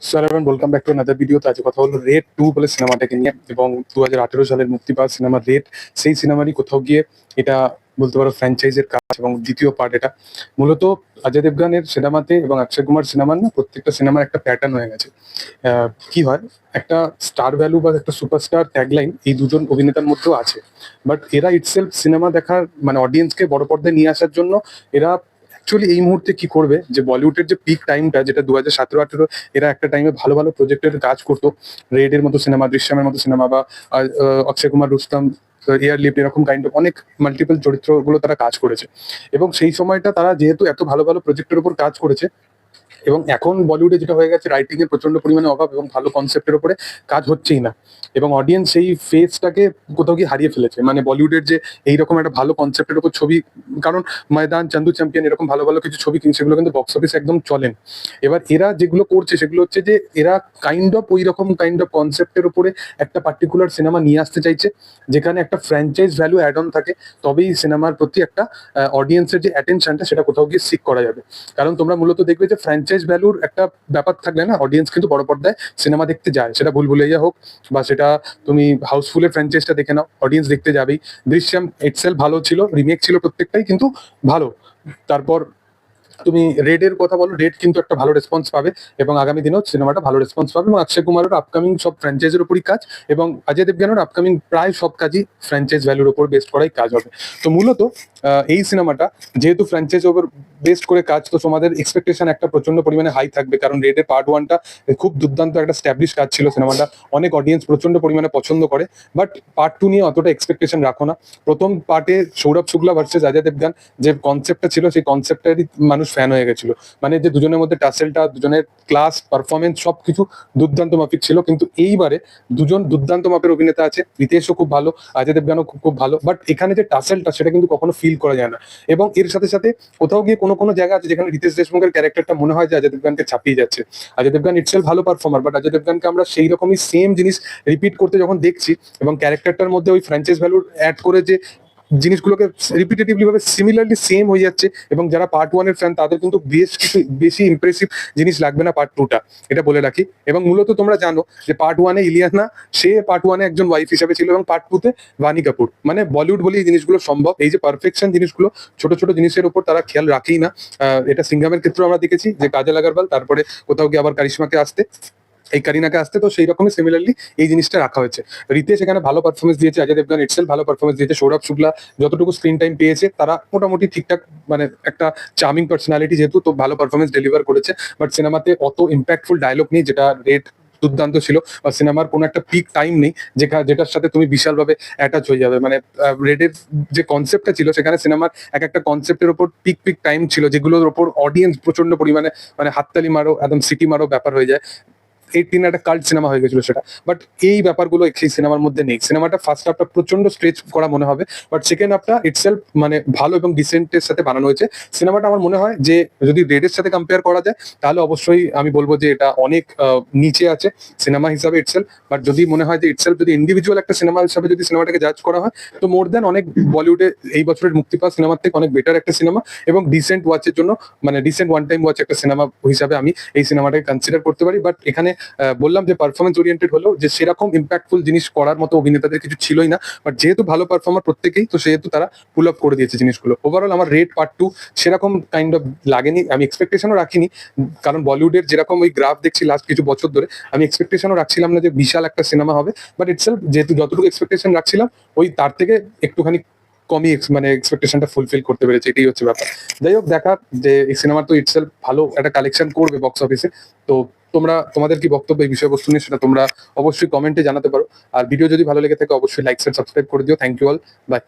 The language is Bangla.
Sir everyone, welcome back to another video. তো আজ কথা হলো রেড 2 বলে সিনেমাটাকে নিয়ে, এবং 2018 সালের মুক্তি পাওয়া সিনেমা রেড, সেই সিনেমারই কোথাও গিয়ে এটা বলতে পারো ফ্র্যাঞ্চাইজের কাজ এবং দ্বিতীয় পার্ট। এটা মূলত অজয় দেবগানের সিনেমাতে এবং অক্ষয় কুমার সিনেমার না প্রত্যেকটা সিনেমার একটা প্যাটার্ন হয়ে গেছে। কি হয়, একটা স্টার ভ্যালু বা একটা সুপারস্টার ট্যাগলাইন এই দুজন অভিনেতার মধ্যেও আছে, বাট এরা ইটসেলফ সিনেমা দেখার মানে অডিয়েন্সকে বড় পর্দায় নিয়ে আসার জন্য এরা অ্যাকচুয়ালি এই মুহূর্তে কি করবে, যে বলিউডের যে পিক টাইমটা যেটা 2017-18, এরা একটা টাইমে ভালো ভালো প্রজেক্টের কাজ করতো। রেড এর মতো সিনেমা, দৃশ্যমের মতো সিনেমা, বা অক্ষয় কুমার, রুস্তম, এয়ার লিফট, এরকম কাইন্ড অফ অনেক মাল্টিপল চরিত্রগুলো তারা কাজ করেছে। এবং সেই সময়টা তারা যেহেতু এত ভালো ভালো প্রজেক্টের উপর কাজ করেছে, এবং এখন বলিউডে যেটা হয়ে গেছে, রাইটিং এর প্রচন্ড পরিমাণে অভাব এবং ভালো কনসেপ্টের উপরে কাজ হচ্ছেই না, এবং অডিয়েন্স সেই ফেসটাকে কোথাও গিয়ে হারিয়ে ফেলেছে। মানে বলিউডের যে এইরকম একটা ভালো কনসেপ্টের উপর ছবি, কারণ ময়দান, চান্দু চ্যাম্পিয়ন, এরকম ভালো ভালো কিছু ছবি সেগুলো কিন্তু বক্স অফিস একদম চলেন। এবার এরা যেগুলো করছে সেগুলো হচ্ছে যে এরা কাইন্ড অফ ওই রকম কাইন্ড অফ কনসেপ্টের উপরে একটা পার্টিকুলার সিনেমা নিয়ে আসতে চাইছে, যেখানে একটা ফ্র্যাঞ্চাইজ ভ্যালু অ্যাড অন থাকে, তবেই সিনেমার প্রতি একটা অডিয়েন্সের যে অ্যাটেনশনটা সেটা কোথাও গিয়ে সিক করা যাবে। কারণ তোমরা মূলত দেখবে যে ফ্র্যাঞ্চাইজ ভ্যালুর একটা ব্যাপার থাকলে না, অডিয়েন্স কিন্তু বড় পর্দায় সিনেমা দেখতে যায়। সেটা ভুলভুলাইয়া হোক, বা সেটা তুমি হাউসফুলের ফ্র্যাঞ্চাইজটা দেখে নাও, অডিয়েন্স দেখতে যাবেই। দৃশ্যম ইটসেলফ ভালো ছিল, রিমেক ছিল প্রত্যেকটাই কিন্তু ভালো। তারপর তুমি রেড এর কথা বলো, রেড কিন্তু একটা ভালো রেসপন্স পাবে, এবং আগামী দিনেও সিনেমাটা ভালো রেসপন্স পাবে। এবং অক্ষয় কুমারের আপকামিং সব ফ্র্যাঞ্চাইজের উপরই কাজ, এবং অজয় দেবগানের আপকামিং প্রায় সব কাজই ফ্র্যাঞ্চাইজ ভ্যালুর উপর বেস্ট করাই কাজ হবে। তো মূলত এই সিনেমাটা যেহেতু ফ্র্যাঞ্চাইজ ওপর বেস্ট করে কাজ, তো তোমাদের এক্সপেকটেশন একটা প্রচন্ড পরিমাণে হাই থাকবে, কারণ রেড এর পার্ট 1টা খুব দুর্দান্ত একটা স্ট্যাবলিশ কাজ ছিল। সিনেমাটা অনেক অডিয়েন্স প্রচন্ড পরিমাণে পছন্দ করে, বাট পার্ট 2 নিয়ে অতটা এক্সপেকটেশন রাখো না। প্রথম পার্টে সৌরভ শুক্লা ভার্সেস অজয় দেবগান যে কনসেপ্টটা ছিল, সেই কনসেপ্টেরই মানুষ ফ্যান হয়ে গেছিল। মানে যে দুজনের মধ্যে টাসেলটা, দুজনের ক্লাস পারফরমেন্স সবকিছু দুর্দান্ত মাফিক ছিল। কিন্তু এইবারে দুজন দুর্দান্ত মাপের অভিনেতা আছে, রিতেশও খুব ভালো, অজয় দেবগানও খুব খুব ভালো, বাট এখানে যে টাসেলটা সেটা কিন্তু কখনো ফিল করা যায় না। এবং এর সাথে সাথে কোথাও গিয়ে কোনো কোনো জায়গা আছে যেখানে রিতেশ দেশমুখের ক্যারেক্টারটা মনে হয় যে অজয় দেবগানকে ছাপিয়ে যাচ্ছে। অজয় দেবগান ইটসেলফ ভালো পারফর্মার, বাট অজয় দেবগানকে আমরা সেই রকমই সেম জিনিস রিপিট করতে যখন দেখছি, এবং ক্যারেক্টারটার মধ্যে ওই ফ্র্যাঞ্চাইজ ভ্যালু অ্যাড করে যে জিনিসগুলোকে রিপিটেটিভলি ভাবে সিমিলারলি সেম হয়ে যাচ্ছে, এবং যারা পার্ট 1 এর ফ্যান তাদের কিন্তু বেশ কিছু বেশি ইমপ্রেসিভ জিনিস লাগবে না পার্ট 2টা, এটা বলে রাখি। এবং মূলত তোমরা জানো যে পার্ট 1-এ ইলিয়ানা, সে পার্ট 1-এ একজন ওয়াইফ হিসেবে ছিল, এবং পার্ট 2-তে বানি কাপুর। মানে বলিউড বলে এই জিনিসগুলো সম্ভব, এই যে পারফেকশন জিনিসগুলো ছোট ছোট জিনিসের উপর তারা খেয়াল রাখেই না। এটা সিঙ্গামের ক্ষেত্রে আমরা দেখেছি যে কাজল আগারওয়াল, তারপরে কোথাও গিয়ে আবার কারিশমাকে আসতে, এই কারিনাকে আসতে, তো সেই রকমই সিমিলারলি এই জিনিসটা রাখা হয়েছে। রিতেশ এখানে ভালো পারফরমেন্স দিয়েছে, অজয় দেবগান ইটসেলফ ভালো পারফরমেন্স দিয়েছে, সৌরভ শুক্লা যতটুকু স্ক্রিন টাইম পেয়েছে তারা মোটামুটি ঠিকঠাক, মানে একটা চার্মিং পার্সোনালিটি যেহেতু, তো ভালো পারফরমেন্স ডেলিভার করেছে। বাট সিনেমাতে অত ইম্প্যাক্টফুল ডায়লগ নেই, যেটা রেড দুর্দান্ত ছিল, বা সিনেমার কোনো একটা পিক টাইম নেই যেটার সাথে তুমি বিশালভাবে অ্যাটাচ হয়ে যাবে। মানে রেডের যে কনসেপ্টটা ছিল, সেখানে সিনেমার এক একটা কনসেপ্টের ওপর পিক পিক টাইম ছিল, যেগুলোর ওপর অডিয়েন্স প্রচন্ড পরিমাণে মানে হাততালি মারো, একদম সিটি মারো ব্যাপার হয়ে যায়। 18 একটা কাল্ট সিনেমা হয়ে গেছিল সেটা, বাট এই ব্যাপারগুলো সেই সিনেমার মধ্যে নেই। সিনেমাটা ফার্স্ট হাফটা প্রচন্ড স্ট্রেচ করা মনে হবে, বাট সেকেন্ড হাফটা ইটসেলফ মানে ভালো এবং ডিসেন্টের সাথে বানানো হয়েছে। সিনেমাটা আমার মনে হয় যে যদি রেডের সাথে কম্পেয়ার করা যায়, তাহলে অবশ্যই আমি বলবো যে এটা অনেক নিচে আছে সিনেমা হিসাবে ইটসেলফ। বাট যদি মনে হয় যে ইটসেলফ যদি ইন্ডিভিজুয়াল একটা সিনেমা হিসাবে যদি সিনেমাটাকে জাজ করা হয়, তো মোর দেন অনেক বলিউডে এই বছরের মুক্তি পাওয়া সিনেমার থেকে অনেক বেটার একটা সিনেমা, এবং ডিসেন্ট ওয়াচের জন্য, মানে ডিসেন্ট ওয়ান টাইম ওয়াচ একটা সিনেমা হিসাবে আমি এই সিনেমাটাকে কনসিডার করতে পারি। বাট এখানে বললাম যে পারফরমেন্স ওরিয়েন্টেড হলেও যে সেরকম ইম্প্যাক্টফুল জিনিস করার মতো অভিনেতাদের কিছু ছিলই না, বাট যেহেতু ভালো পারফর্মার প্রত্যেকেই, তো সেহেতু তারা পুল আপ করে দিয়েছে জিনিসগুলো। ওভারঅল আমার রেড পার্ট 2 সেরকম কাইন্ড অফ লাগেনি, আমি এক্সপেকটেশনও রাখিনি, কারণ বলিউডের যেরকম ওই গ্রাফ দেখছি লাস্ট কিছু বছর ধরে, আমি এক্সপেকটেশনও রাখছিলাম না যে বিশাল একটা সিনেমা হবে। বাট ইটসেলফ যেহেতু যতটুকু এক্সপেকটেশন রাখছিলাম, ওই তার থেকে একটুখানি কমই মানে এক্সপেকটেশনটা ফুলফিল করতে পেরেছে, এটাই হচ্ছে ব্যাপার। যাই হোক, দেখা যে এই সিনেমার তো ইটসেলফ ভালো একটা কালেকশন করবে বক্স অফিসে। তো তোমাদের কি বক্তব্য এই বিষয়বস্তু নিয়ে, সেটা তোমরা অবশ্যই কমেন্টে জানাতে পারো। আর ভিডিও যদি ভালো লেগে থাকে অবশ্যই লাইক শেয়ার সাবস্ক্রাইব করে দিও। Thank you all, by.